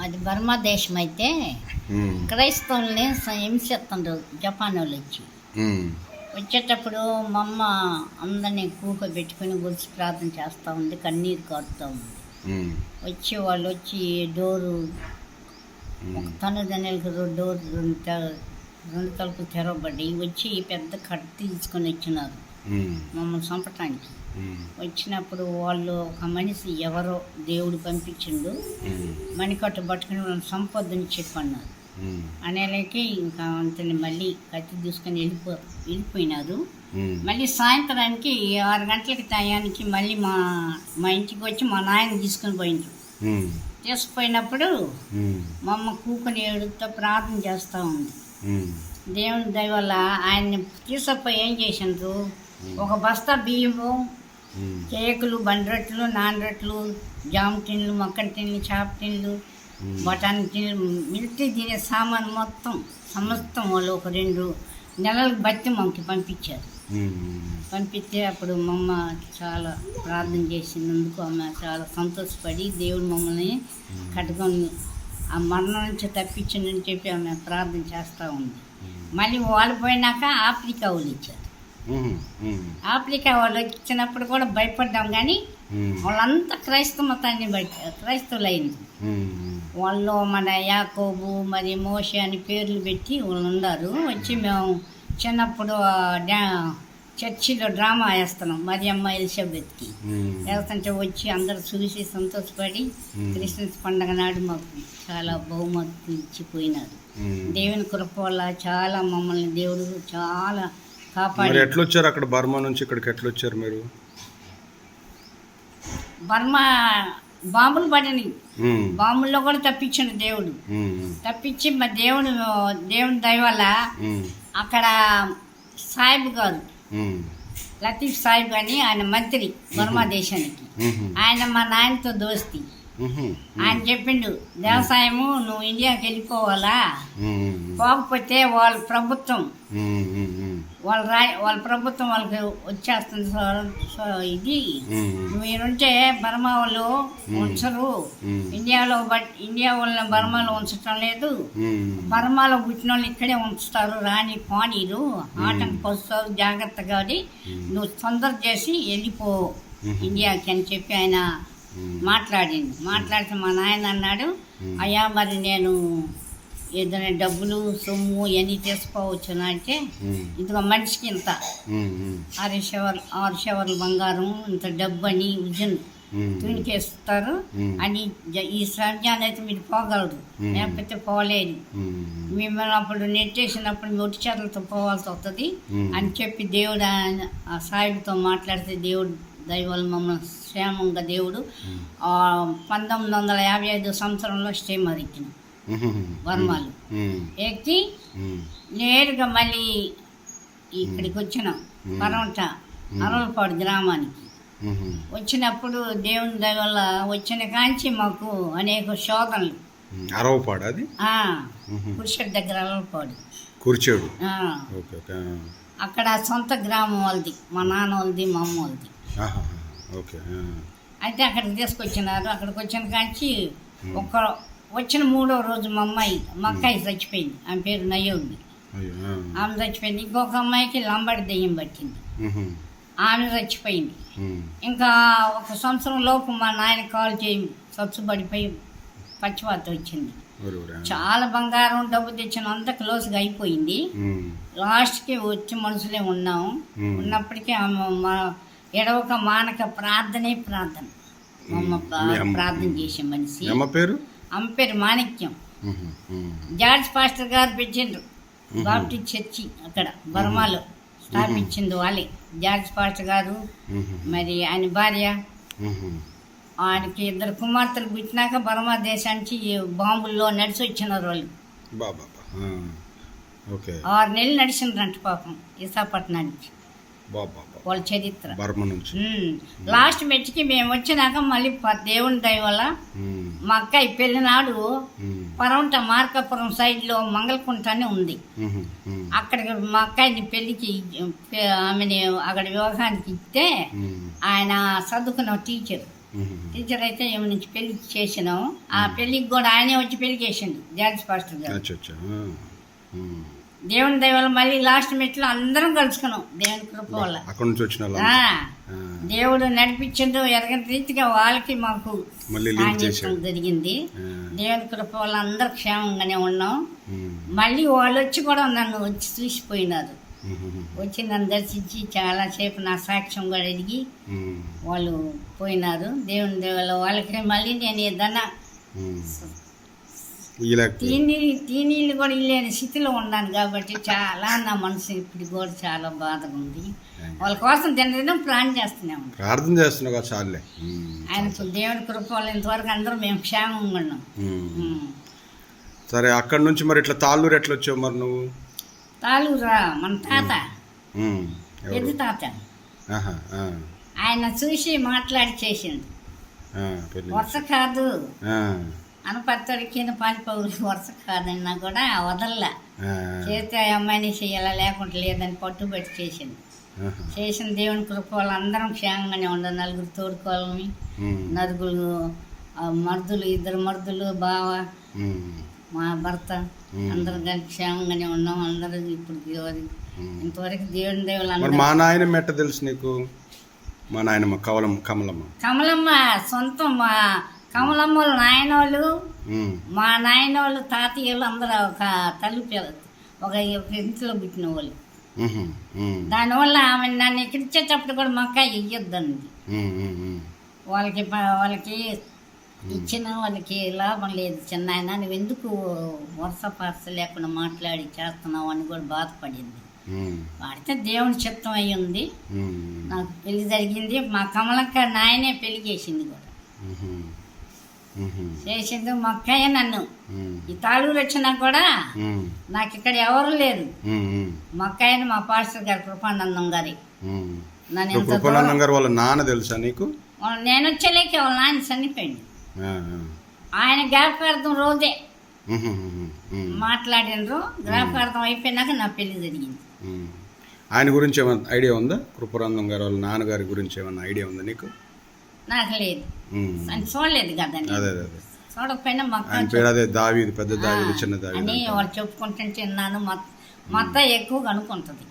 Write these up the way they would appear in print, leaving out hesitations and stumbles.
అది బర్మా దేశం అయితే క్రైస్తవుల్ని హింసిస్తుండ్రు జపాన్ వాళ్ళు వచ్చేటప్పుడు మా అమ్మ అందరినీ కూకబెట్టుకుని గుడిసి ప్రార్థన చేస్తూ ఉంది, కన్నీరు కారుతూ ఉంది. వచ్చి వాళ్ళు వచ్చి డోరు ఒక తనుదనలకు డోర్ రెండు తలుపులు తెరవబడ్డాయి. వచ్చి పెద్ద కట్ట తీసుకొని వచ్చినారు మమ్మల్ని చంపటానికి. వచ్చినప్పుడు వాళ్ళు ఒక మనిషి ఎవరో దేవుడు పంపించిండు, మణికట్టు పట్టుకుని వాళ్ళని సంపొద్దని చెప్పన్నారు. అనేలకి ఇంకా అంతని మళ్ళీ కత్తి తీసుకొని వెళ్ళిపోయినారు. మళ్ళీ సాయంత్రానికి 6 గంటలకి టయానికి మళ్ళీ మా ఇంటికి వచ్చి మా నాయన తీసుకొని పోయిండ్రు. తీసుకుపోయినప్పుడు మా అమ్మ కూకొని ఏడుతో ప్రార్థన చేస్తూ ఉంది. దేవుని దయ వల్ల ఆయన్ని తీసుకుపోయి ఏం చేసిండ్రు, ఒక బస్తా బియ్యము, కేకులు, బండ్రొట్లు, నానరొట్లు, జామ్ టిన్లు, మక్కన్ టిన్లు, చాప టిన్లు, బఠానీ టిన్లు, మిలిటరీ తినే సామాన్ మొత్తం సమస్తం వాళ్ళు ఒక 2 నెలలకు బట్టి మాకు పంపించారు. పంపిస్తే అప్పుడు మా అమ్మ చాలా ప్రార్థన చేసినందుకు ఆమె చాలా సంతోషపడి దేవుడు మమ్మల్ని కట్టుకొని ఆ మరణం నుంచి తప్పించిందని చెప్పి ఆమె ప్రార్థన చేస్తూ ఉంది. మళ్ళీ వాళ్ళు పోయినాక ఆఫ్రికా వాళ్ళు ఇచ్చారు. ఆఫ్రికా వాళ్ళు వచ్చినప్పుడు కూడా భయపడ్డాం, కానీ వాళ్ళంతా క్రైస్తవ మతాన్ని క్రైస్తవులు అయింది. వాళ్ళు మన యాకోబు మరి మోషే అని పేర్లు పెట్టి వాళ్ళు ఉన్నారు. వచ్చి మేము చిన్నప్పుడు చర్చిలో డ్రామా వేస్తున్నాం మరియమ్మ ఎలిజబెత్కి వేస్తుంటే వచ్చి అందరు చూసి సంతోషపడి క్రిస్మస్ పండగ నాడు మాకు చాలా బహుమతులు ఇచ్చిపోయినారు. దేవుని కృప వల్ల చాలా మమ్మల్ని దేవుడు చాలా కాపాడు. ఎట్లా వచ్చారు అక్కడ బర్మా నుంచి ఇక్కడికి ఎట్లా వచ్చారు మీరు? బర్మా బాంబులు పడినాయి, బాంబుల్లో కూడా తప్పించాడు దేవుడు. తప్పించి మా దేవుని దయ వల్ల అక్కడ సాహిబ్ గారు లతీఫ్ సాహిబ్ అని ఆయన మంత్రి బర్మా దేశానికి, ఆయన మా నాయనతో దోస్తి. ఆయన చెప్పిండు, వ్యవసాయము నువ్వు ఇండియాకి వెళ్ళిపోవాలా, పోకపోతే వాళ్ళ ప్రభుత్వం వాళ్ళ ప్రభుత్వం వాళ్ళకి వచ్చేస్తుంది. ఇది మీరుంటే బర్మా వాళ్ళు ఉంచరు, ఇండియా వాళ్ళని బర్మాలో ఉంచటం లేదు, బర్మాలో పుట్టిన వాళ్ళు ఇక్కడే ఉంచుతారు, రాని పానీరు ఆటంకి పరుస్తారు, జాగ్రత్తగా నువ్వు తొందర చేసి వెళ్ళిపో ఇండియాకి అని చెప్పి ఆయన మాట్లాడితే మా నాయన అన్నాడు, అయ్యా మరి నేను ఏదైనా డబ్బులు సొమ్ము ఇవన్నీ తీసుకోవచ్చు అంటే, ఇదిగో మనిషికి ఇంత 6 షవర్లు బంగారం, ఇంత డబ్బు అని విజన్ తునికేస్తారు అని, ఈ సమయాన్ని అయితే మీరు పోగలరు, లేకపోతే పోలేదు, మిమ్మల్ని అప్పుడు నెట్టేసినప్పుడు మీ ఒట్టి చేతులతో పోవాల్సి వస్తుంది అని చెప్పి దేవుడు ఆ సాయిబుతో మాట్లాడితే దేవుడు దైవాలు మమ్మల్ని క్షేమంగా దేవుడు 1955 సంవత్సరంలో స్టీమర్ ఎక్కిన బర్మాలు ఎక్కి నేరుగా మళ్ళీ ఇక్కడికి వచ్చినాం పరమట అరవలపాడు గ్రామానికి. వచ్చినప్పుడు దేవుని దయ వల్ల వచ్చిన కాంచి మాకు అనేక శోధనలు. అరవపాడు అది కుర్చేడు దగ్గర అరవలపాడు కుర్చేడు అక్కడ సొంత గ్రామం వాళ్ళది, మా నాన్న వాళ్ళది, మా అమ్మ వాళ్ళది. అయితే అక్కడికి తీసుకొచ్చినారు. అక్కడికి వచ్చిన కాంచి వచ్చిన 3వ రోజు మా అక్కాయి చచ్చిపోయింది. ఆమె పేరు నయోమి. ఆమె చచ్చిపోయింది. ఇంకొక అమ్మాయికి లంబడి దెయ్యం పట్టింది, ఆమె చచ్చిపోయింది. ఇంకా 1 సంవత్సరం లోపు మా నాయన కాలు చేయి సచ్చుబడిపోయి పచ్చివాత వచ్చింది. చాలా బంగారం డబ్బు తెచ్చిన అంత క్లోజ్గా అయిపోయింది. లాస్ట్కి వచ్చి మనుషులే ఉన్నాము. ఉన్నప్పటికీ మా ఎడవక మానక ప్రార్థన ప్రార్థన చేసే మనిషి. అమ్మ పేరు మాణిక్యం. జార్జ్ పాస్టర్ గారు పెట్టిండ్రు బాప్టిస్ట్ చర్చి అక్కడ బర్మాలో స్థాపించింది వాళ్ళే, జార్జ్ పాస్టర్ గారు. మరి ఆయన భార్య, ఆయనకి 2 కుమార్తెలు పుట్టినాక బర్మా దేశానికి బాంబుల్లో నడిచి వచ్చినారు వాళ్ళు. 6 నెలలు నడిచిండ్రంట పాపం విశాఖపట్నానికి వాళ్ళ చరిత్ర. లాస్ట్ మెట్కి మేము వచ్చినాక మళ్ళీ దేవుని దయ వల్ల మా అక్కాయి పెళ్ళినాడు పరవంట మార్కాపురం సైడ్లో మంగళకుంట అని ఉంది. అక్కడికి మా అక్కాయిని పెళ్ళికి ఆమెని అక్కడ వివాహానికి ఇస్తే ఆయన చదువుకున్న టీచర్ టీచర్ అయితే ఏమి నుంచి పెళ్లి చేసినాము. ఆ పెళ్లికి కూడా ఆయనే వచ్చి పెళ్లి చేసిండు జార్జ్ పాస్టర్ గారు. దేవుని దయవల్ల మళ్ళీ లాస్ట్ మెట్లో అందరం కలుసుకున్నాం దేవుని కృప వల్ల. అక్కడ నుంచి వచ్చిన దేవుడు నడిపించిండు ఎరగని రీతిగా వాళ్ళకి మాకు జరిగింది. దేవుని కృప వల్ల అందరు క్షేమంగానే ఉన్నాం. మళ్ళీ వాళ్ళు వచ్చి కూడా నన్ను వచ్చి చూసిపోయినారు. వచ్చి నన్ను దర్శించి చాలాసేపు నా సాక్ష్యం కూడా అడిగి వాళ్ళు పోయినారు. దేవుని దేవుళ్ళ వాళ్ళకి మళ్ళీ నేను ఏదన్నా తీనీళ్ళు కూడా ఇల్లేని స్థితిలో ఉన్నాను కాబట్టి చాలా నా మనసు ఇప్పుడు కూడా చాలా బాధగా ఉంది. వాళ్ళ కోసం దినదినం ప్రార్థన చేస్తున్నాం. ఆయనకు దేవుని కృప వల్ల ఇంతవరకు అందరూ మేము క్షేమంగా ఉన్నాం. సరే, అక్కడ నుంచి మరి ఇట్లా తాళ్ళూరు ఎట్లా వచ్చావు మరి నువ్వు? తాళూరా మన తాత, పెద్ద తాత, ఆయన చూసి మాట్లాడి చేసిండు. వరుస కాదు అనపత్తడి కింద పాలిపోగులు వరుస కాదన్నా కూడా వదల్లా. చేస్తే అమ్మాయిని చెయ్యాలా లేకుంటే లేదని పట్టుబట్టి చేసింది. చేసిన దేవుని కృప వాళ్ళందరం క్షేమంగానే ఉండదు. నలుగురు తోడుకోవాలని, నలుగురు మర్దులు, 2 మర్దులు, బావ, మా భర్త అందరం కలిసి క్షేమంగానే ఉన్నాం. అందరూ ఇప్పుడు ఇంతవరకు దేవుని దేవుళ్ళు. మా నాయన మెట్ట తెలుసు నీకు? మా నాయనమ్మ కమలమ్మ సొంతం. మా కమలమ్మ వాళ్ళ నాయనోళ్ళు, మా నాయనోళ్ళు, తాతయ్యలు అందరూ ఒక తల్లి ఒక ఇంట్లో పుట్టిన వాళ్ళు. దానివల్ల ఆమె నన్ను ఎక్కించేటప్పుడు కూడా మక్క ఇయ్యొద్దండి. వాళ్ళకి ఇచ్చిన వాళ్ళకి లాభం లేదు. చిన్న ఆయన నువ్వు ఎందుకు వరుస పార్స లేకుండా మాట్లాడి చేస్తున్నావు అని కూడా బాధపడింది. వాడితే దేవుని చిత్తం అయి ఉంది. నాకు పెళ్లి జరిగింది. మా కమలక్క నాయనే పెళ్లి చేసింది కూడా. చేసింది మా అక్కయ్య. నన్ను ఈ తాళూరు వచ్చినా కూడా నాకు ఇక్కడ ఎవరు లేరు. మా అక్కయ్యని మా పాస్టర్ గారు కృపానందం గారి. వాళ్ళ నాన్న తెలుసా నీకు? నేను వచ్చేలేక వాళ్ళ నాన్న చనిపోయింది. ఆయన జ్ఞాపకార్థం రోజే మాట్లాడినరు. జ్ఞాపకార్థం అయిపోయినాక నా పెళ్లి జరిగింది. ఆయన గురించి ఏమన్నా ఐడియా ఉందా? కృపానందం గారు వాళ్ళ నాన్నగారి గురించి ఏమన్నా ఐడియా ఉందా నీకు? నాకు లేదు, చూడలేదు కదా. చూడకపోయినా దావీదు, పెద్ద దావీదు, చిన్న దావీదు అని వాళ్ళు చెప్పుకుంటుంటే విన్నాను. మొత్తం ఎక్కువగా అనుకుంటుంది.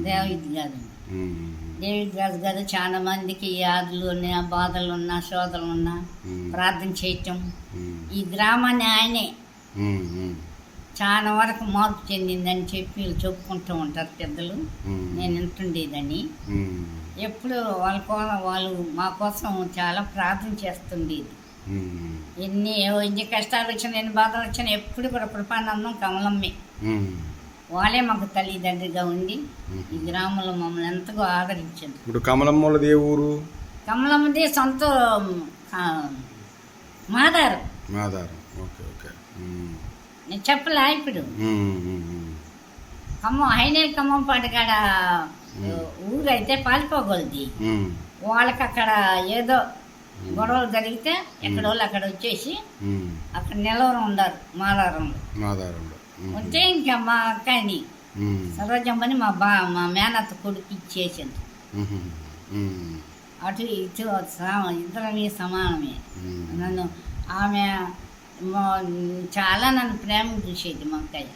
దావీదు కాదు, డేవిడ్ రాజు గారు చాలా మందికి వ్యాధులు ఉన్నా, బాధలు ఉన్నా, శోధనలు ఉన్నా ప్రార్థన చేయటం. ఈ గ్రామాన్ని ఆయనే చాలా వరకు మార్పు చెందిందని చెప్పి చెప్పుకుంటూ ఉంటారు పెద్దలు. నేను వింటుండేదని. ఎప్పుడు వాళ్ళు మా కోసం చాలా ప్రార్థన చేస్తుండేది. ఎన్ని కష్టాలు వచ్చినా, ఎన్ని బాధలు వచ్చినా ఎప్పుడు కూడా కృపానందం కమలమ్మే. వాళ్ళే మాకు తల్లిదండ్రిగా ఉండి ఈ గ్రామంలో మమ్మల్ని ఎంతగా ఆదరించింది. ఇప్పుడు కమలమ్మది ఏ ఊరు? కమలమ్మది సొంత మాదారం. నేను చెప్పలే ఇప్పుడు. హైనేల్ ఖమ్మం పాటకాడ ఊరు అయితే పాలిపోగలది. వాళ్ళకి అక్కడ ఏదో గొడవలు జరిగితే ఎక్కడోళ్ళు అక్కడ వచ్చేసి అక్కడ నిలవరం ఉండారు మాదారంలో. ఉంటే ఇంకా మా అక్కని సరోజమ్మని మా మేనత్త కొడుకు ఇచ్చేసింది. అటు ఇటు ఇద్దరని సమానమే. ఆమె చాలా నన్ను ప్రేమ చూసేది మా అక్కయ్య.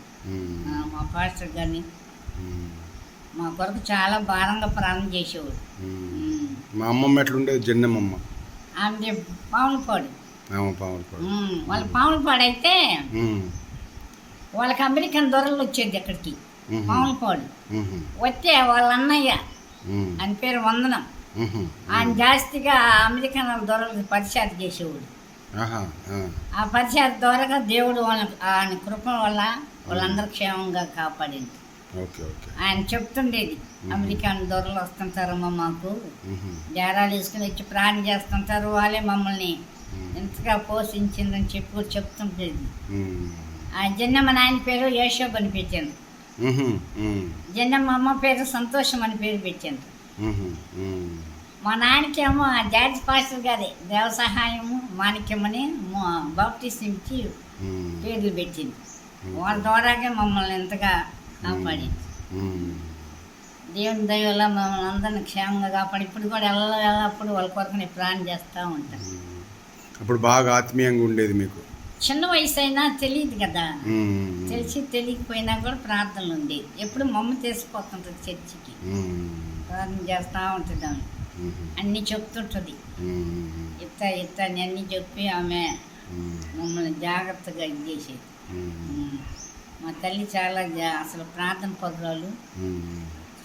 మా పాస్టర్ గారిని మా కొరకు చాలా భారంగా ప్రాణం చేసేవాడు. మా అమ్మమ్మ ఎట్లుండేది? జన్నమ్మ. ఆమె పాములపాడు. వాళ్ళ పాములపాడు అయితే వాళ్ళకి అమెరికన్ దొరలు వచ్చేది అక్కడికి పాములపాడు. వస్తే వాళ్ళ అన్నయ్య అని పేరు వందనం. ఆయన జాస్తిగా అమెరికన్ దొరలకు పరిచయం చేసేవాడు. ఆ పరిచయం ద్వారా దేవుడు ఆయన కృప వల్ల వాళ్ళందరూ క్షేమంగా కాపాడింది. ఆయన చెప్తుండేది, అమెరికన్ దొరలు వస్తుంటారమ్మా, మాకు జారాలు వేసుకుని వచ్చి ప్రాణం చేస్తుంటారు, వాళ్ళే మమ్మల్ని ఎంతగా పోషించిందని చెప్పి చెప్తుండేది. ఆ జన్నమ్మ నాయన పేరు యేషోబ్ అని పెట్టాను. జన్నమ్మ అమ్మ పేరు సంతోషం అని పేరు పెట్టాను. మా నాయనకేమో జార్జ్ పాస్టర్ గారే దేవ సహాయము మాణిక్యమని బాప్టిస్ట్ ఇచ్చి పేర్లు పెట్టింది. వాళ్ళ ద్వారాగే మమ్మల్ని ఎంతగా కాపాడింది. దేవుని దయ వల్ల మమ్మల్ని అందరిని క్షేమంగా కాపాడి ఇప్పుడు కూడా ఎల్లప్పుడు వాళ్ళ కొరకు నేను ప్రాణం చేస్తూ ఉంటాను. అప్పుడు బాగా ఆత్మీయంగా ఉండేది మీకు. చిన్న వయసు అయినా తెలియదు కదా, తెలియకపోయినా కూడా ప్రార్థనలు ఉండేది. ఎప్పుడు మమ్మ తీసిపోతుంటుంది చర్చికి, ప్రార్థన చేస్తూ ఉంటుంది. ఆమె అన్నీ చెప్తుంటుంది, ఇత్త అని అన్నీ చెప్పి ఆమె మమ్మల్ని జాగ్రత్తగా ఇది చేసేది. మా తల్లి చాలా అసలు ప్రార్థన పరురాలు.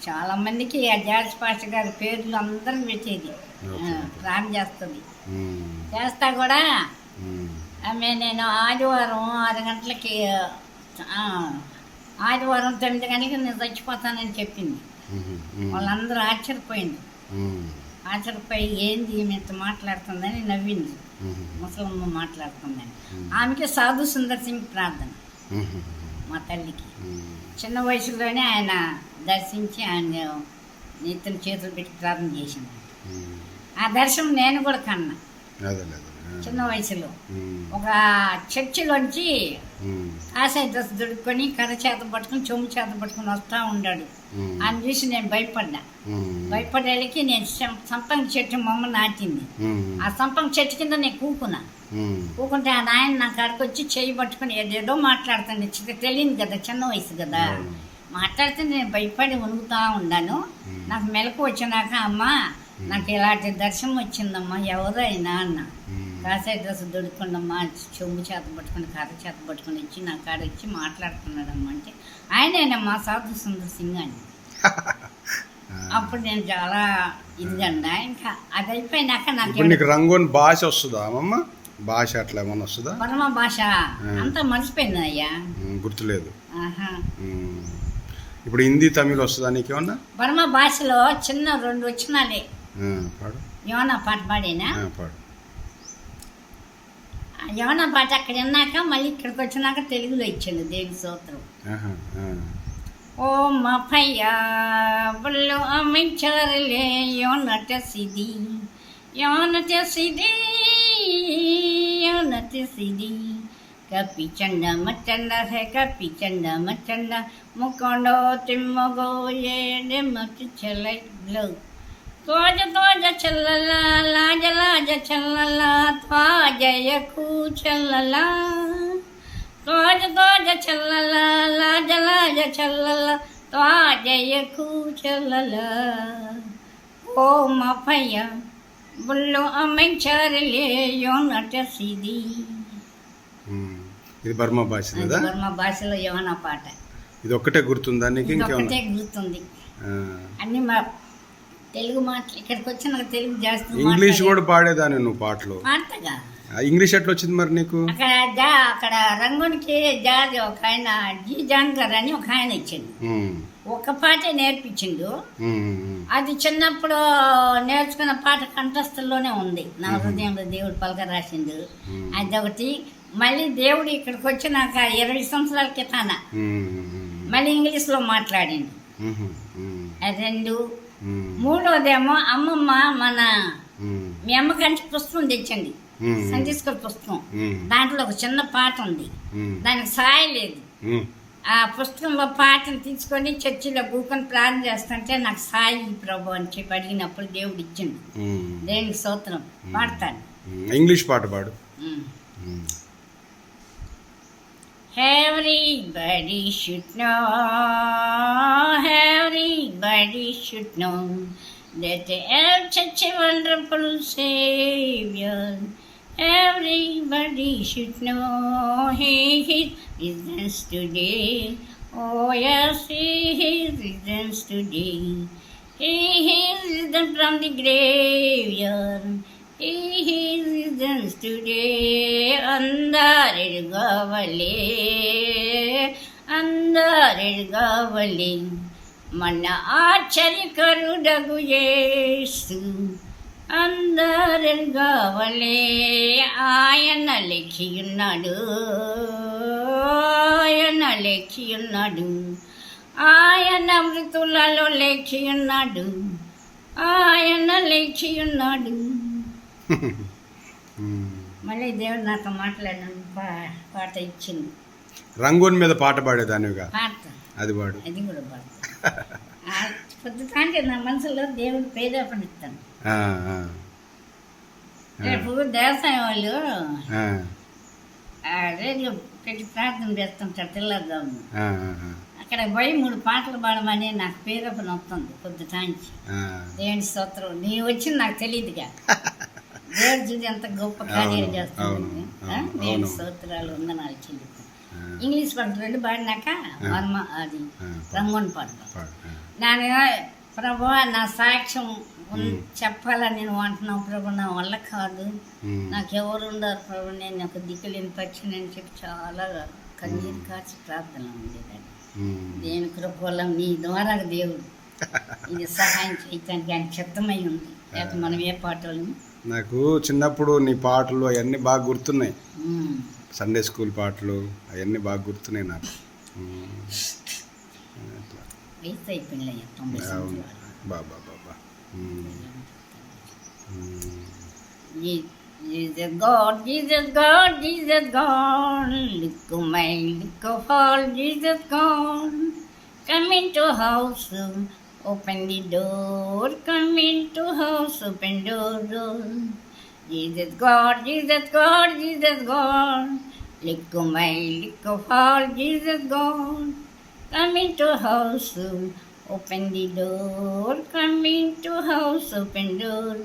చాలా మందికి ఆ జార్జ్ పాస్టర్ గారి పేర్లు అందరికి పెట్టేది. ప్రార్థన చేస్తుంది. చేస్తా కూడా ఆమె నేను ఆదివారం 6 గంటలకి ఆదివారం 9 గంటలకి నేను చచ్చిపోతానని చెప్పింది. వాళ్ళందరూ ఆశ్చర్యపోయింది. ఆశ్చర్యపోయి ఏంది ఇంత మాట్లాడుతుందని నవ్వింది. ముసలమ్మ మాట్లాడుతుందని. ఆమెకి సాధు సుందర్ సింగ్ ప్రార్థన మా తల్లికి. చిన్న వయసులోనే ఆయన దర్శించి ఆయన నెత్తిన చేతులు పెట్టి ప్రార్థన చేసింది. ఆ దర్శనం నేను కూడా కన్నా చిన్న వయసులో. ఒక చర్చిలోంచి కాషాయ డ్రెస్ దొడుక్కొని కర్ర చేత పట్టుకుని చెమ్ము చేత పట్టుకుని వస్తూ ఉన్నాడు. ఆయన చూసి నేను భయపడేళ్ళకి నేను సంపంగి చెట్టు మమ్మ నాటింది. ఆ సంపంగి చెట్టు కింద నేను కూకుంటే ఆ నాయన నా కాడికి వచ్చి చేయి పట్టుకుని ఏదేదో మాట్లాడుతాను. తెలియదు కదా, చిన్న వయసు కదా. మాట్లాడితే నేను భయపడి వణుకుతా ఉన్నాను. నాకు మెలకు వచ్చినాక అమ్మ నాకు ఇలాంటి దర్శనం వచ్చిందమ్మా, ఎవరైనా అన్న. కాషాయ డ్రెస్ దొడుకుందమ్మా, చెంబు చేత పట్టుకుని కర్ర చేత పట్టుకుని వచ్చి నా కాడ వచ్చి మాట్లాడుతున్నాడమ్మా అంటే ఆయనేనమ్మా సాధు సుందర్ సింగ్ అని. అప్పుడు నేను చాలా ఇదిగండా. ఇంకా అది అయిపోయినాక నాకు రంగోన్ భాష వస్తుందా అమ్మమ్మ? భాష అట్లా ఏమన్నా వస్తుందా? బర్మ భాష అంతా మర్చిపోయింది అయ్యా, గుర్తులేదు. ఇప్పుడు హిందీ తమిళ వస్తుందా నీకేమన్నా? బర్మ భాషలో చిన్న 2 వచ్చినాలే. యోనా పాట పాడేనా? యోనా పాట అక్కడ విన్నాక మళ్ళీ ఇక్కడికి వచ్చినాక తెలుగులో ఇచ్చాడు దేవుని స్తోత్రం. ఓ మా భయ్యా బుల్లు అమించారులే యోనట సిది యోనట సిది యోనట సిది కపి చండ మచ్చండ హే కపి చండ మచ్చండ ముక్కొండో తిమ్మగో ఏడే మచ్చి చెల్లెలు తోజ తోజ చెల్లలా లాజ లాజ చెల్లలా త్వాజయకు చెల్లలా తోజ తోజ చెల్లలా లాజ లాజ చెల్లలా త్వాజయకు చెల్లలా ఓ మా భయ్య బుల్లు అమ్మించారులే యోనట సిది. ఇది బర్మా భాష, బర్మా భాషలో యోనా పాట. ఇది ఒక్కటే గుర్తుందా నీకు? ఇంకొకటే గుర్తుంది. అన్ని మా తెలుగు మాటలు ఇక్కడికి వచ్చి నాకు తెలుగు జాస్తి. ఇంగ్లీష్ కూడా పాడేదాన్ని నువ్వు పాటలు? పాడతాగా. ఇంగ్లీష్ ఎట్లా వచ్చింది మరి నీకు? అక్కడ రంగునికి జాది ఒక ఆయన జీ జాన్ గారు అని ఒక ఆయన ఇచ్చిండు. ఒక పాటే నేర్పించిండు. అది చిన్నప్పుడు నేర్చుకున్న పాట కంఠస్థల్లోనే ఉంది. నా హృదయంలో దేవుడు పలక రాసిండు. అదొకటి. మళ్ళీ దేవుడు ఇక్కడికి వచ్చి నాకు 20 సంవత్సరాల క్రితాన మళ్ళీ ఇంగ్లీష్లో మాట్లాడిండు. 2. 3వదేమో అమ్మమ్మ మన మీ అమ్మ కంచి పుస్తకం తెచ్చండి, సండే స్కూల్ పుస్తకం. దాంట్లో ఒక చిన్న పాట ఉంది, దానికి సాయి లేదు. ఆ పుస్తకంలో పాటను తీసుకొని చర్చిలో కూకొని ప్రార్థన చేస్తుంటే నాకు సాయి ప్రభు అని చెప్పి అడిగినప్పుడు దేవుడు ఇచ్చిండు. దేవునికి స్తోత్రం. పాడతాను. ఇంగ్లీష్ పాట పాడు. Everybody should know, everybody should know that they have such a wonderful Savior. Everybody should know He is risen today. Oh yes, He is risen today. He is risen from the graveyard. He is risen today. అందరిగవలే అందరిగవలే మన ఆశ్చర్యకరుడగు యేసు అందరిగవలే ఆయన లెక్కియున్నాడు, ఆయన లెక్కియున్నాడు, ఆయన మృతులలో లెక్కియున్నాడు, ఆయన లెక్కియున్నాడు. మళ్ళీ దేవుడు నాతో మాట్లాడిన పాట ఇచ్చింది. రంగోన్ మీద పాట పాడేదానివిగా? పాట అది పాడు. అది కూడా పాడు. పొద్దుటానికి నా మనసులో దేవుడు ప్రేరేపణిస్తాను. రేపు దేవసాయం వాళ్ళు రేడియో పెట్టి ప్రార్థన చేస్తుంటారు తెల్లారుదాము. అక్కడ పోయి 3 పాటలు పాడమని నాకు ప్రేరేపణ వస్తుంది పొద్దుటానికి. దేవుని స్తోత్రం. నీ వచ్చింది నాకు తెలియదుగా. దేవుడు చూసి ఎంత గొప్ప కార్యాలు చేస్తుంది. దేవుని స్తోత్రాలు వందనాలు చెల్లిస్తాను. ఇంగ్లీష్ పాట 2 పాడినాక వర్మ అది రంగోన్ పాట. నేను ప్రభు నా సాక్ష్యం చెప్పాలని నేను అంటున్నావు ప్రభు, నా వల్ల కాదు, నాకెవరు ఉండరు ప్రభు, నేను ఒక దిక్కులేని పక్షిని అని చెప్పి చాలా కన్నీరు కాచి ప్రార్థన ఉండేదాన్ని. దేని కృప వల్ల నీ ద్వారా దేవుడు ఇది సహాయం చేయటానికి ఆయన చిత్తమై ఉంది. లేకపోతే మనం ఏ పాటలు. నాకు చిన్నప్పుడు నీ పాటలు అవన్నీ బాగా గుర్తున్నాయి. సండే స్కూల్ పాటలు అవన్నీ బాగా గుర్తున్నాయి నాకు. వయసు అయిపోయినాయి 90 బాబా బాబా. Jesus God, Jesus God, Jesus God, look at my, look at all, Jesus God, come into house, open the door, come into house, open door. Jesus God, Jesus God, Jesus God, look at my, look at all, Jesus God, come into house, open the door, come into house, open door.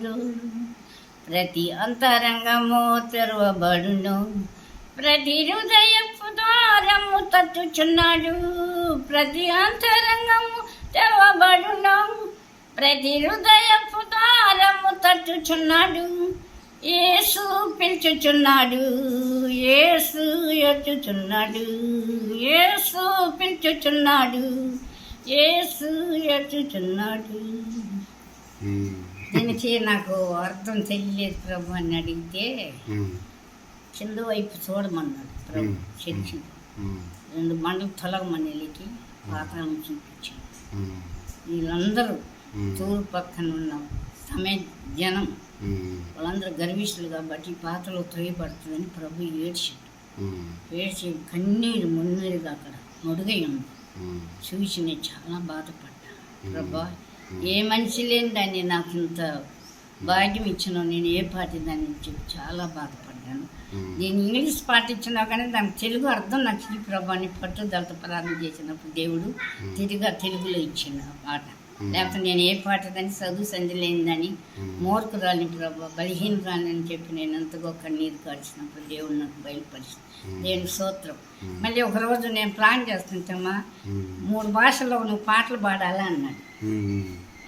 ప్రతి అంతరంగము తెరవబడును, ప్రతి హృదయపు ద్వారము తట్టుచున్నాడు. ప్రతి అంతరంగము తెరవబడును, ప్రతి హృదయపు ద్వారము తట్టుచున్నాడు. యేసు పిలుచుచున్నాడు, యేసు ఎట్టుచున్నాడు, యేసు పిలుచుచున్నాడు, యేసు ఎట్టుచున్నాడు. దీనికి నాకు అర్థం తెలియలేదు ప్రభు అని అడిగితే కింద వైపు చూడమన్నాడు ప్రభు. చర్చి 2 మండలు తొలగమని వెళ్ళి పాత్రలను చూపించాడు. వీళ్ళందరూ తూర్పు పక్కన ఉన్న సమయ జనం వాళ్ళందరూ గర్విష్ఠులు కాబట్టి పాత్రలో తొయ్యబడుతుందని ప్రభు ఏడ్చి కన్నీరు మున్నీరుగా అక్కడ మొడుగై ఉంది. చూసి నేను చాలా బాధపడ్డా. ప్రభా, ఏ మనిషి లేని దాన్ని నాకు ఇంత భాగ్యం ఇచ్చినావు, నేను ఏ పాట దాన్ని చెప్పి చాలా బాధపడ్డాను. నేను ఇంగ్లీష్ పాట ఇచ్చినా కానీ దానికి తెలుగు అర్థం నచ్చింది ప్రభు అని పట్టుదలతో ప్రార్థన చేసినప్పుడు దేవుడు తిరిగా తెలుగులో ఇచ్చిన పాట. లేకపోతే నేను ఏ పాట దాన్ని చదువు సంధి లేనిదని మూర్ఖురాలిని ప్రభు, బలహీనరాలని చెప్పి నేను ఎంతగో కన్నీరు కాల్చినప్పుడు దేవుడు నాకు బయలుపరిచింది. దేవుని స్తోత్రం. మళ్ళీ ఒకరోజు నేను ప్లాన్ చేస్తుంటామా 3 భాషల్లో నువ్వు పాటలు పాడాలా అన్నాడు.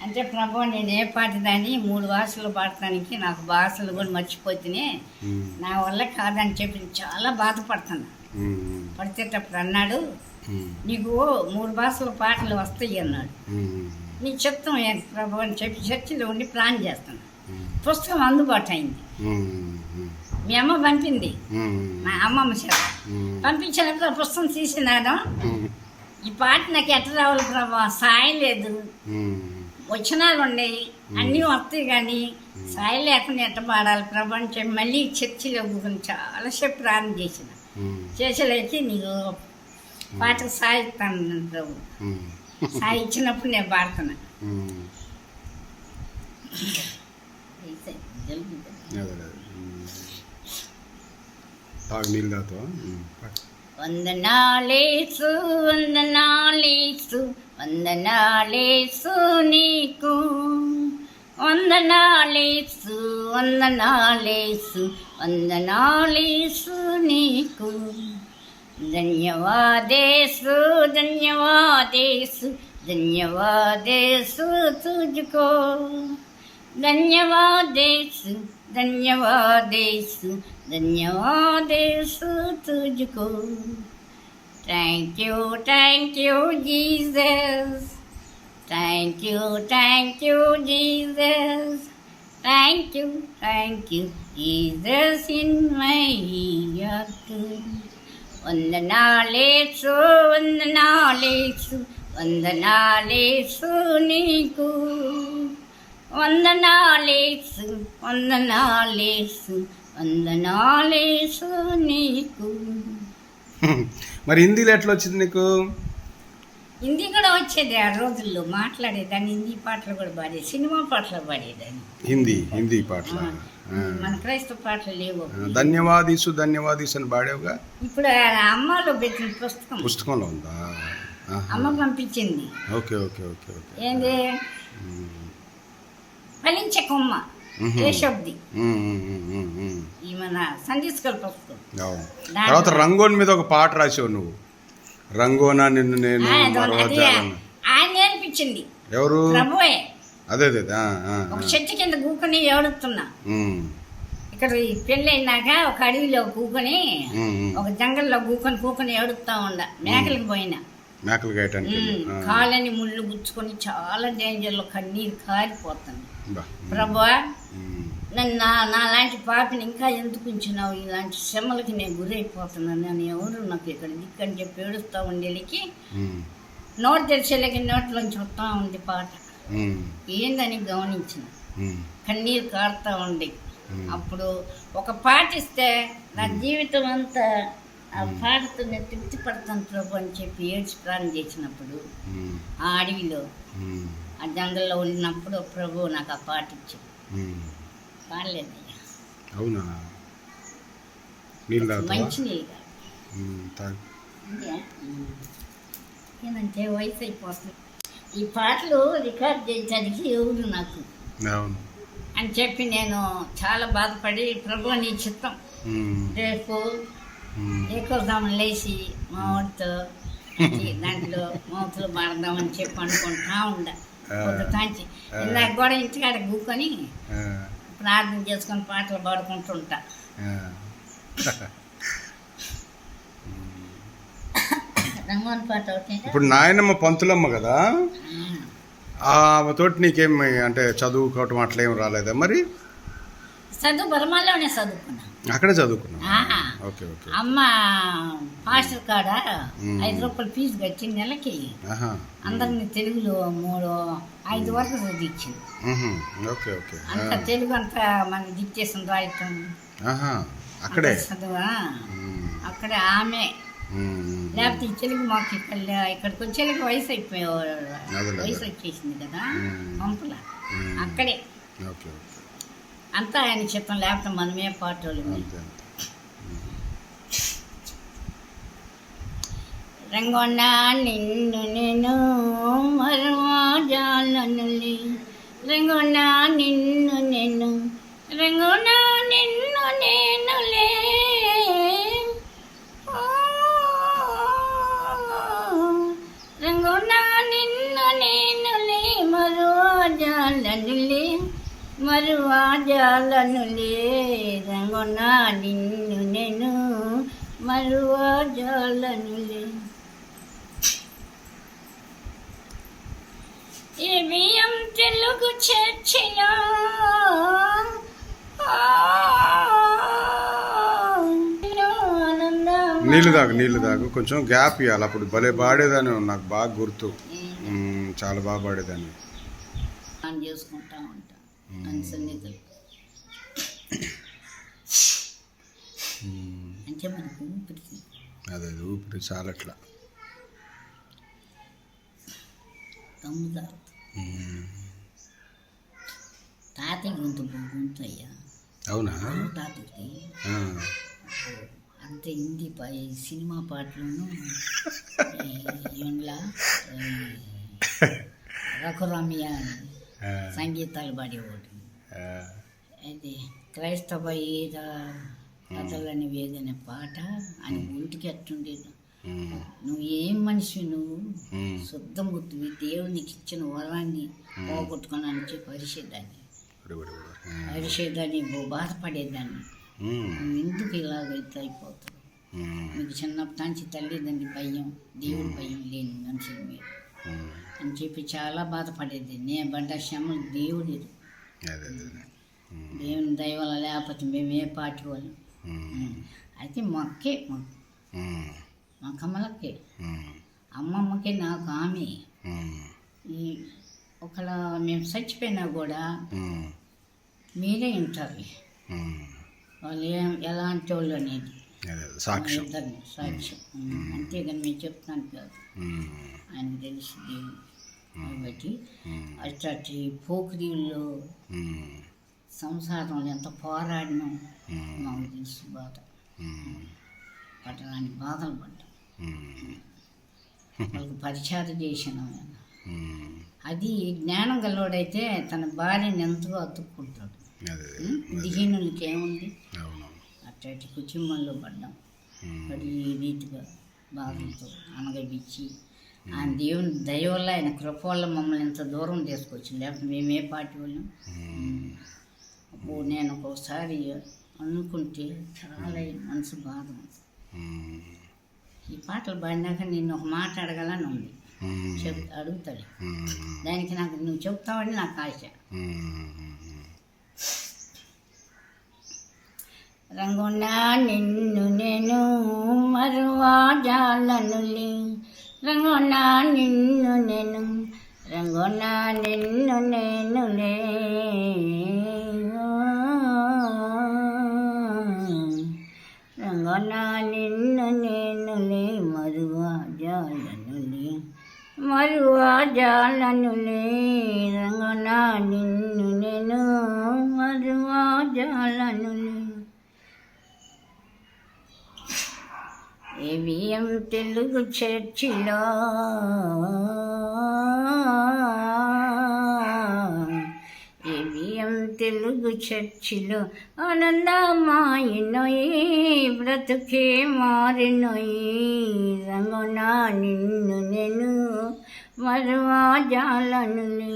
అంటే ప్రభు, నేను ఏ పాట దాన్ని 3 భాషలు పాడటానికి నాకు భాషలు కూడా మర్చిపోతేనే నా వల్ల కాదని చెప్పి చాలా బాధపడుతున్నా. పడితేటప్పుడు అన్నాడు, నీకు 3 భాషల పాటలు వస్తాయి అన్నాడు. నీ చిత్తం ఏంటి ప్రభు అని చెప్పి చర్చిలో ఉండి ప్లాన్ చేస్తాను. పుస్తకం అందుబాటు అయింది. మీ అమ్మ పంపింది, మా అమ్మమ్మ చేత పంపించినప్పుడు ఆ పుస్తకం తీసినాను. ఈ పాట నాకు ఎట్లా రావాలి ప్రభా, సాయి లేదు, వచనాలు ఉండేవి అన్నీ వస్తాయి కానీ సాయి లేకుండా ఎట్ట పాడాలి ప్రభు అని చెప్పి మళ్ళీ చర్చిలో కూర్చొని చాలాసేపు ప్రార్థన చేసేలేచి నీకు పాటకు సాయి ఇస్తాను ప్రభు. సాయి ఇచ్చినప్పుడు నేను పాడుతున్నా. వందనాలేసు వందనాలేసు వందనాలేసు నీకు, వందనాలేసు వందనాలేసు వందనాలేసు నీకు. ధన్యవాదేసు ధన్యవాదేసు ధన్యవాదేసు తుజ్కో, ధన్యవాదేసు ధన్యవాదేసు ధన్యవాదేసు తుజ్కో. Thank you Jesus, thank you Jesus, thank you Jesus in my heart. వందనాలేసు వందనాలేసు వందనాలేసు నీకు, వందనాలేసు వందనాలేసు వందనాలేసు నీకు. మరి హిందీలో ఎట్లా వచ్చింది నీకు? హిందీ కూడా వచ్చేది ఆ రోజుల్లో, మాట్లాడేదాన్ని. హిందీ పాటలు కూడా పాడేది, సినిమా పాటలు పాడేదాన్ని. హిందీ పాటల మన క్రైస్తవ పాటలు లేవు. ధన్యవాదీసు అని పాడేవుగా. ఇప్పుడు అమ్మలో పెట్టిన పుస్తకంలో ఉందా? అమ్మ పంపించింది. Okay okay okay okay. ఏంది ఫలించే కొమ్మ కేశబ్ది, ఈ మన సండే స్కూల్ పుస్తకం. తర్వాత రంగోన్ మీద ఒక పాట రాసావు నువ్వు, రంగోనా నిన్ను నేను ఆయన నేర్పించింది. ఎవరు? ప్రభువే. అదే ఒక చెట్టు కింద కూకుని ఏడుతున్నా. ఇక్కడ పెళ్ళి అయినాక ఒక అడవిలో కూకుని, ఒక జంగల్లో కూకుని ఏడుస్తా ఉండ. మేకలకు పోయినా, కాళ్ళని ముళ్ళు గుచ్చుకొని చాలా డేంజర్లో కన్నీరు కారిపోతుంది. ప్రభువా, నన్ను నాలాంటి పాపిని ఇంకా ఎందుకు ఉంచినావు? ఇలాంటి శ్రమలకి నేను గురైపోతున్నాను. నేను ఎవరు నాకు ఇక్కడ దిక్కని చెప్పి ఏడుస్తూ ఉండేకి నోటు తెరిచేళ్ళకి నోట్లోంచి వస్తూ ఉంది పాట. ఏందని గమనించిన, కన్నీరు కారుతూ ఉండే. అప్పుడు ఒక పాట ఇస్తే నా జీవితం అంతా ఆ పాటతో నేను తృప్తి పడతాను ప్రభు అని చెప్పి ఏడ్చి ప్రాణం చేసినప్పుడు, ఆ అడవిలో ఆ జంగల్లో ఉన్నప్పుడు ప్రభు నాకు ఆ పాట ఇచ్చింది. పాడలేదయ్యా. అవునా? మంచి నీళ్ళు ఏమంటే వయసు అయిపోతుంది. ఈ పాటలు రికార్డ్ చేయించడానికి ఎవరు నాకు అని చెప్పి నేను చాలా బాధపడి, ప్రభు నీ చిత్తం, రేపు ఎక్కువదామని లేచి మా వాడితో దాంట్లో మూతలు మాడదామని చెప్పి అనుకుంటా ఉండ. పొద్దుటాంచి ఇందాక కూడా ఇంటికాడ కూకొని ప్రార్థన చేసుకొని పాటలు పాడుకుంటుంటా. రంగోన్ పాట ఒకటి. ఇప్పుడు నాయనమ్మ పంతులమ్మ కదా, ఆమెతోటి నీకేమి అంటే చదువుకోవటం అట్లా ఏం రాలేదా మరి? చదువు బర్మాలోనే చదువుకున్నా. అక్కడే చదువుకున్నా. Okay okay. అమ్మ పాస్టర్ కాడ 5 రూపాయలు ఫీజు కట్టి నెలకి అందరిని తెలుగులో 5 వరకు చదివించింది. Okay okay. అంత తెలుగు అంతా మన డిక్టేషన్ రాయటం అక్కడే చదువా అక్కడే ఆమె. లేకపోతే ఈ తెలుగు మాకు ఇక్కడికి వచ్చేళ్ళకి వయసు వయసు వచ్చేసింది కదా పంపుల. అక్కడే అంతా ఆయన చిత్తం, లేకపోతే మనమే పాటోళ్ళు. రంగొండ నిన్ను నేను మరువాజాలనులే, రంగొండ నిన్ను నేను, రంగొండ నిన్ను నేనులే, రంగొండ నిన్ను నేనులే, మరువాజాలనులే మరువాజాలనులే, రంగొండ నిన్ను నేను మరువాజాలనులే. ఈ బియ్యం తెలుగు చర్చిలో నీళ్ళు తాగు కొంచెం గ్యాప్ ఇవ్వాలి. అప్పుడు భలే పాడేదాన్ని, నాకు బాగా గుర్తు, చాలా బాగా పాడేదాన్ని. చేసుకుంటా ఉంటా సన్నిధులు అంటే మనకు ఊపిరి, అదే ఊపిరి చాలట్లా దమ్ము తాతయ్య గొంతు అయ్యా. అవునా? తాతకి అంతే. హిందీ సినిమా పాటలను రఘురామియా సంగీతాలు పాడేవాడు. అది క్రైస్తవ కథలని వేదనే పాట అని ఒంటికి ఎట్టుండేది. నువ్వు ఏం మనిషి, నువ్వు శుద్ధమూర్తివి, దేవునికి ఇచ్చిన వరాన్ని పోగొట్టుకున్నాను చెప్పి అరిసేదాన్ని బాధపడేదాన్ని. నువ్వు ఎందుకు ఇలాగైతే అయిపోతావు? మీకు చిన్నప్పటి నుంచి తల్లిదండ్రి భయం, దేవుడి భయం లేని మనుషుల మీద అని చెప్పి చాలా బాధపడేది. నేను పడ్డ శ్రమలు దేవుడి, దేవుని దయ వల్ల, లేకపోతే మేము ఏ పార్టీ వాళ్ళు. అయితే మొక్కే మా కమలకే, అమ్మమ్మకే, నాకు ఆమె. ఈ ఒకళ్ళ మేము చచ్చిపోయినా కూడా మీరే ఉంటారు వాళ్ళు ఎలాంటి వాళ్ళు అనేది. అదే సాక్ష్యం. ఇద్దరిని సాక్ష్యం. అంతేగాని మేము చెప్తున్నాను కాదు, ఆయనకు తెలిసి దేవుడు కాబట్టి అట్లాంటి పోకిరీల్లో సంసారంలో ఎంత పోరాడినా మాకు తెలుసు బాధ, పట్టడానికి బాధలు పడ్డాం, వాళ్ళకి పరిచయం చేసినాం. అది జ్ఞానం గలవాడైతే తన భార్యని ఎంతో అతుక్కుంటాడు. దిహీనులకి ఏముంది, అట్లాంటి కుటుంబంలో పడ్డాం. పడి ఈ రీతిగా బాధలతో అనగబిచ్చి ఆయన దేవుని దయ వల్ల ఆయన కృప వల్ల మమ్మల్ని ఎంత దూరం తీసుకొచ్చింది, లేకపోతే మేమే పార్టీ వాళ్ళం. అప్పుడు నేను ఒక్కోసారి అనుకుంటే చాలా మనసు బాధ. ఈ పాటలు పాడినాక నిన్ను ఒక మాట అడగాలని ఉంది, అడుగుతాడు. దానికి నాకు నువ్వు చెప్తావని నాకు ఆశ. రంగునా నిన్ను నేను మరువాజాలనులే, రంగునా నిన్ను నేను, రంగునా నిన్ను నేనులే, రంగునా నిన్ను నేనులే, మరువాజాలనులే, మరువాజాలనులే, రంగునా నిన్ను నేను మరువాజాలనులే. ఏవిఎం తెలుగు చర్చిలో ఏవిఎం తెలుగు చర్చిలో ఆనందమాయినోయి, బ్రతుకే మారినోయి, రంగునా నిన్ను నేను మరువాజాలనులే,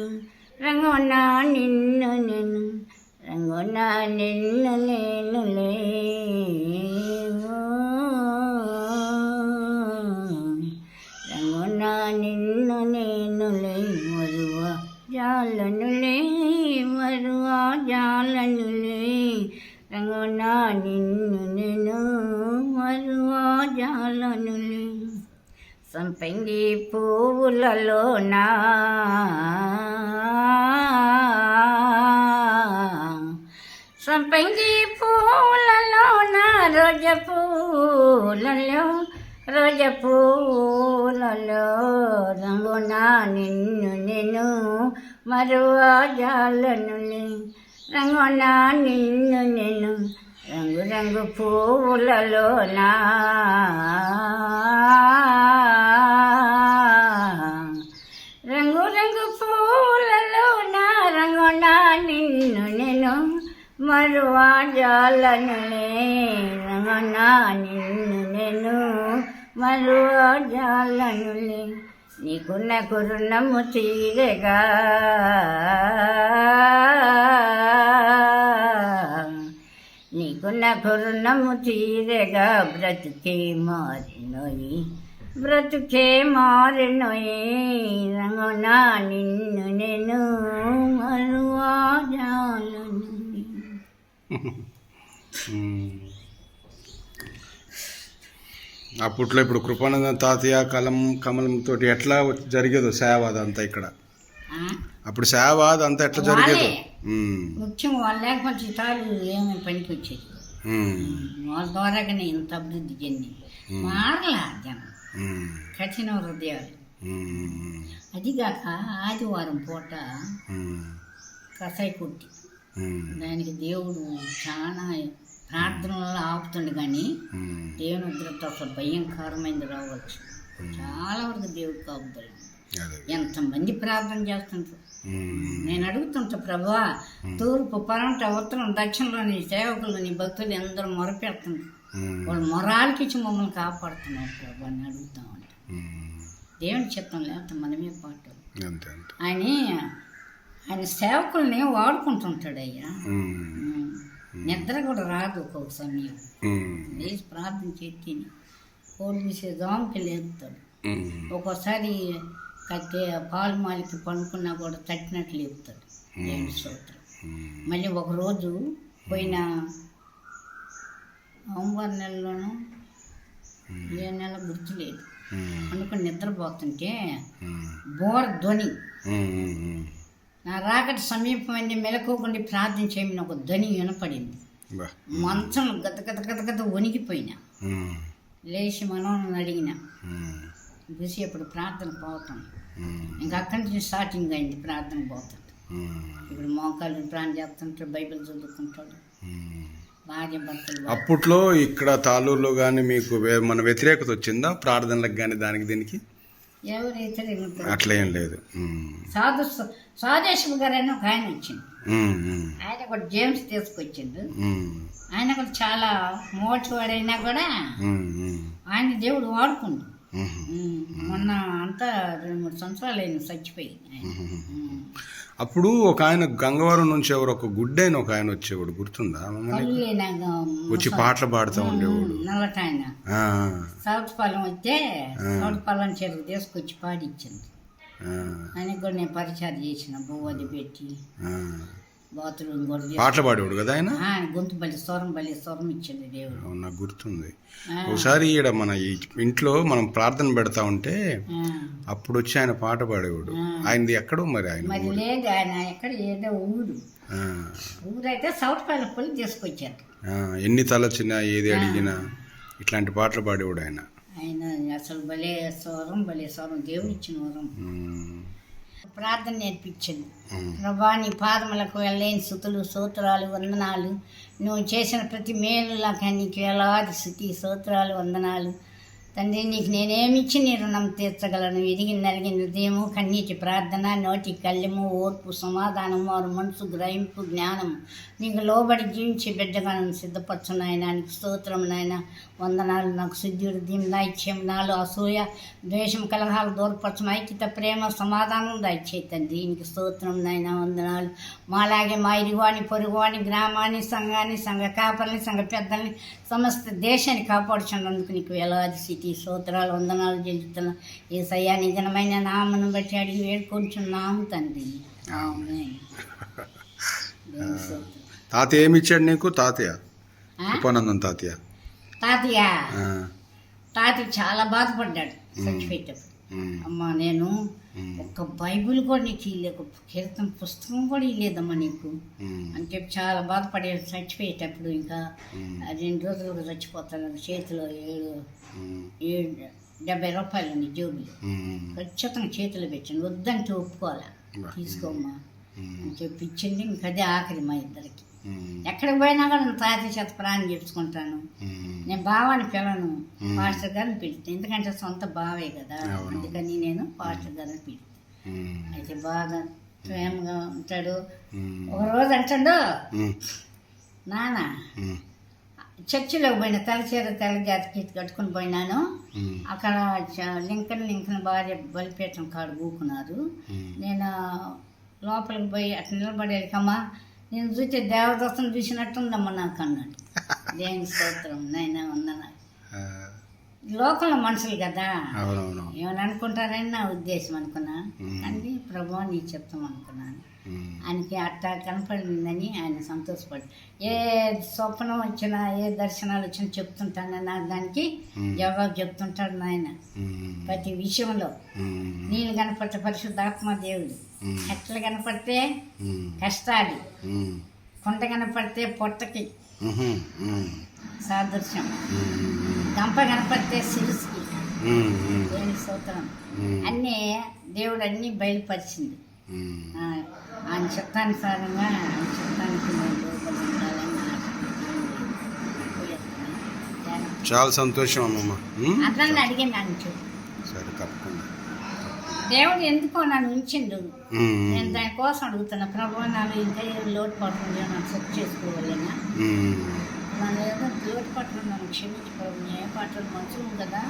రంగునా నిన్ను నేను, రంగునా నిన్ను నేనులే, రంగునా నిన్ను నేనులే, మరువాజాలనులే, మరువాజాలనులే, రంగునా నిన్ను నేను మరువాజాలనులే. సంపంగి పువ్వులలోనా సంపంగి పూలలోన రోజ పూలలో, రోజ పూలలో, రంగునా నిన్ను నేను మరువాజాలనులే, రంగునా నిన్ను నేను, రంగు రంగు పూలలోనా రంగు రంగు పూలలోనా, రంగునా నిన్ను నేను మరువాజాలనులే, రంగునా నిన్ను నేను మరువాజాలనులే. నీకున్న కురుణము తీరగా నీకున్న కురుణము తీరగా, బ్రతుకే మారినోయి, బ్రతుకే మారినోయి, రంగునా నిన్ను నేను మరువాజాలనులే. అప్పట్లో ఇప్పుడు కృపానంద తాతయ్య కమలంతో ఎట్లా జరిగేదో సేవ అదంతా ఇక్కడ, అప్పుడు సేవ అదంతా ఎట్లా జరిగేదో. ముఖ్యం వాళ్ళ లేకపోతే తాళ్ళు ఏమి పనికి వచ్చేది, వాళ్ళ ద్వారాగానే ఇంత అభివృద్ధి చెంది మారలా జనం, కఠిన హృదయాలు. అదిగాక ఆదివారం పూట కసాయి కొట్టి దానికి దేవుడు చాలా ప్రార్థనలో ఆపుతుండే, కానీ దేవుని ఉగ్రత అసలు భయంకరమైంది రావచ్చు. చాలా వరకు దేవుడు కాపుతాడు. ఎంతమంది ప్రార్థన చేస్తుంటారు. నేను అడుగుతుంటా, ప్రభువా తూర్పు పరంట ఉత్తరం దక్షిణలోని సేవకులని భక్తులు ఎందరూ మొరపెడుతున్నారు, వాళ్ళు మొరాలకి ఇచ్చి మమ్మల్ని కాపాడుతున్నారు ప్రభు అని అడుగుతా ఉంటా. దేవుని చిత్తం లేకపోతే మనమే పాటు. ఆయన సేవకుల్ని వాడుకుంటుంటాడు అయ్యా. నిద్ర కూడా రాదు ఒక్కొక్క సమయం, లేచి ప్రార్థన చేతి కోడి తీసే దోమకి లేపుతాడు. ఒక్కోసారి కట్టే పాలు మాలికి పండుకున్నా కూడా తట్టినట్లు లేపుతాడు దేవుని స్తోత్రం. మళ్ళీ ఒకరోజు పోయిన నవంబర్ నెలలోనూ ఏ నెల గుర్తులేదు అనుకుని నిద్రపోతుంటే బోర ధ్వని, నా రాకటి సమీపమైంది, మెలకోకుండా ప్రార్థన చేయమని ఒక ధ్వని వినపడింది. మంచం గత గత గత గత వణికిపోయినా. ఉమ్, లేచి మనోని అడిగిన ఉమ్, చూసి ఇప్పుడు ప్రార్థన పోతాం. ఉమ్, ఇంకా అక్కడి నుంచి స్టార్టింగ్ అయింది ప్రార్థన పోతాడు. ఉమ్, ఇప్పుడు మోకాళ్ళు ప్రార్థన చేస్తుంటాడు, బైబిల్ చదువుకుంటాడు, ఉమ్. భార్య భర్తలు. అప్పట్లో ఇక్కడ తాలూరులో కానీ మీకు మన వ్యతిరేకత వచ్చిందా ప్రార్థనలకు కానీ దానికి దీనికి? ఎవరైతే అట్లా ఏం లేదు. ఉమ్, స్వదేశం గారు అని ఒక ఆయన వచ్చింది. ఉమ్, ఉమ్, ఆయన కూడా జేమ్స్ తీసుకొచ్చిండు. ఉమ్, ఆయన కూడా చాలా మోటివాడైనా కూడా ఉమ్, ఉమ్, ఆయన దేవుడు వాడుకుండు. ఉమ్. మొన్న అంతా 2-3 సంవత్సరాలు అయింది చచ్చిపోయి ఆయన. అప్పుడు ఒక ఆయన గంగవరం నుంచి ఎవరు ఒక గుడ్డైన ఒక ఆయన వచ్చేవాడు, గుర్తుందా మమ్మల్ని? కళ్ళేనాగా వచ్చి పాటలు పాడుతూ ఉండేవాడు. నల్లటాయన ఆ, సౌతపాలెం వస్తే సౌతపాలెం చెరువు తీసుకొచ్చి పాడిచ్చింది. ఆ, ఆయనకు కూడా నేను పరిచయం చేసిన బొవ్వది పెట్టి ఆ. బాత్రూమ్ కూడా పాటలు పాడేవాడు కదా ఆయన. ఆయన గొంతు బలి స్వరం ఇచ్చింది దేవుడు. అవును, నాకు గుర్తుంది. ఒకసారి ఈడ మన ఈ ఇంట్లో మనం ప్రార్థన పెడతా ఉంటే అప్పుడు వచ్చి ఆయన పాట పాడేవాడు. ఆయనది ఎక్కడో మరి ఆయన మరి లేదు, ఆయన ఎక్కడ ఏదో ఊరైతే సౌతపాలెం పొలి తీసుకొచ్చారు. ఎన్ని తలచినా ఏది అడిగినా ఇట్లాంటి పాటలు పాడేవాడు ఆయన. ఆయన అసలు భలే స్వరం దేవుడు ఇచ్చిన వరం. ప్రార్థన నేర్పించింది. ప్రభా నీ పాదములకు వెళ్ళలేని స్తుతులు స్తోత్రాలు వందనాలు, నువ్వు చేసిన ప్రతి మేలులాగా నీకు వేలాది స్తుతి స్తోత్రాలు వందనాలు తండ్రి. నీకు నేనేమిచ్చి నీ రుణం తీర్చగలను? ఎదిగిన నలిగిన హృదయము, కన్నీటి ప్రార్థన, నోటి కళ్ళెము, ఓర్పు, సమాధానము, వారు మనసు గ్రహింపు, జ్ఞానము, నీకు లోబడి జీవించే బిడ్డగా నన్ను సిద్ధపరచు నాయన. నీకు స్తోత్రం నాయన, వందనాలు. నాకు శుద్ధి హృదయం దాయిచ్చేయం, నాలో అసూయ ద్వేషం కలహాలు దూరపరచం, ఐక్యత ప్రేమ సమాధానం దాయిచ్చే తండ్రి. నీకు స్తోత్రం నాయన, వందనాలు. మాలాగే మా ఇరువాణి పొరుగువాణి గ్రామాన్ని సంఘాన్ని సంఘ కాపర్ని సంఘ పెద్దల్ని సమస్త దేశాన్ని కాపాడుచున్నందుకు నీకు వేలాది స్థితి స్తోత్రాలు వందనాలు చెల్లుతున్నా. యేసయ్యా నీ ఘనమైన నామను బట్టి అడిగి వేడుకొంచున్నాము తండ్రి. ఆమేన్. తాతయ్య ఏమి ఇచ్చాడు నీకు? తాతయ్య ఉపనందం తాతయ్య. తాతయ్య చాలా బాధపడ్డాడు చచ్చిపోయేటప్పుడు. అమ్మా నేను ఒక్క బైబిల్ కూడా నీకు ఇవ్వలేదు, ఒక కీర్తన పుస్తకం కూడా ఇవ్వలేదమ్మా నీకు అని చెప్పి చాలా బాధపడేది. చచ్చిపోయేటప్పుడు ఇంకా 2 రోజులకు చచ్చిపోతాను. చేతిలో 70 రూపాయలు ఉంది జోబులు, ఖచ్చితంగా చేతిలో పెట్టాను. వద్దంటే ఒప్పుకోవాలా, తీసుకోమ్మా అని చెప్పి ఇచ్చింది. ఇంక అదే ఆఖరి మా ఇద్దరికి. ఎక్కడికి పోయినా కూడా నేను తాతయ్య చేత ప్రాణం చెప్పుకుంటాను. నేను బావాని పిల్లను, పాస్టర్ గారిని పిలుస్తాను, ఎందుకంటే సొంత బావే కదా, అందుకని నేను పాస్టర్ గారిని పిలుస్తాను. అయితే బాగా ప్రేమగా ఉంటాడు. ఒక రోజు అంటాడు, నాన్న చర్చిలోకి పోయిన తెల్లచీర తెల్ల జాకెట్ కట్టుకుని పోయినాను. అక్కడ లింకన్ భార్య బలిపీఠం కాడు కూకున్నారు. నేను లోపలికి పోయి అట్లా నిలబడేకమ్మా, నేను చూస్తే దేవదత్తను చూసినట్టుందమ్మా నాకు అన్నాడు. దేని స్తోత్రం నాయన వందనాలు. లోకల్ మనుషులు కదా, ఏమని అనుకుంటారని నా ఉద్దేశం అనుకున్నా. కానీ ప్రభు నీ చెప్తాం అనుకున్నాను. ఆయనకి అట్టా కనపడిందని ఆయన సంతోషపడి, ఏ స్వప్నం వచ్చినా ఏ దర్శనాలు వచ్చినా చెప్తుంటాను, నాకు దానికి జవాబు చెప్తుంటాడు నాయన. ప్రతి విషయంలో నీళ్ళు కనపడితే పరిశుద్ధాత్మ దేవుడు, ఎట్లా కనపడితే కష్టాలు, కొండ కనపడితే పొట్టకి సాదృశ్యం, గంప కనపడితే సిరుసుకి దేవుని స్తోత్రం. అన్నీ దేవుడు అన్నీ బయలుపరిచింది. ఆయన చిత్తానుసారంగా ఆయన చిత్తానికి చాలా సంతోషం అమ్మమ్మ. అట్లా అడిగాను నన్ను చెప్పు. సరే తప్పకుండా. దేవుడు ఎందుకో నన్ను ఉంచిండు, నేను దానికోసం అడుగుతున్నా. ప్రభు నాలో ఇంకా ఏదో లోటు పడుతుంది, నాకు సెట్ చేసుకోవాలన్నా. నన్ను ఏదో లోటు పట్ల నన్ను క్షమించి ప్రభు, ఏ పాటలు మనుషులు కదా,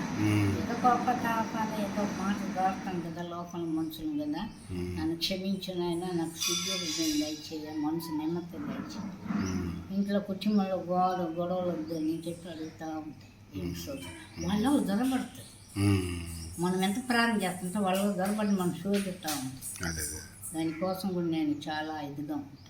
ఏదో గొప్ప తాపాన ఏదో మాట దాడుతాం కదా, లోకల్ మనుషులు కదా, నన్ను క్షమించినైనా నాకు శుద్ధి దయచేయ, మనసు నెమ్మది దయచేయ. ఇంట్లో కుటుంబంలో గొడవలు వద్దని చెప్పి అడుగుతూ ఉంటాయి. వాళ్ళు దొరబడుతుంది. మనం ఎంత ప్రార్థన చేస్తుంటే వాళ్ళు దొరబడి మనం శోధిస్తూ ఉంటాం. దానికోసం కూడా నేను చాలా ఇదిగా ఉంటాను.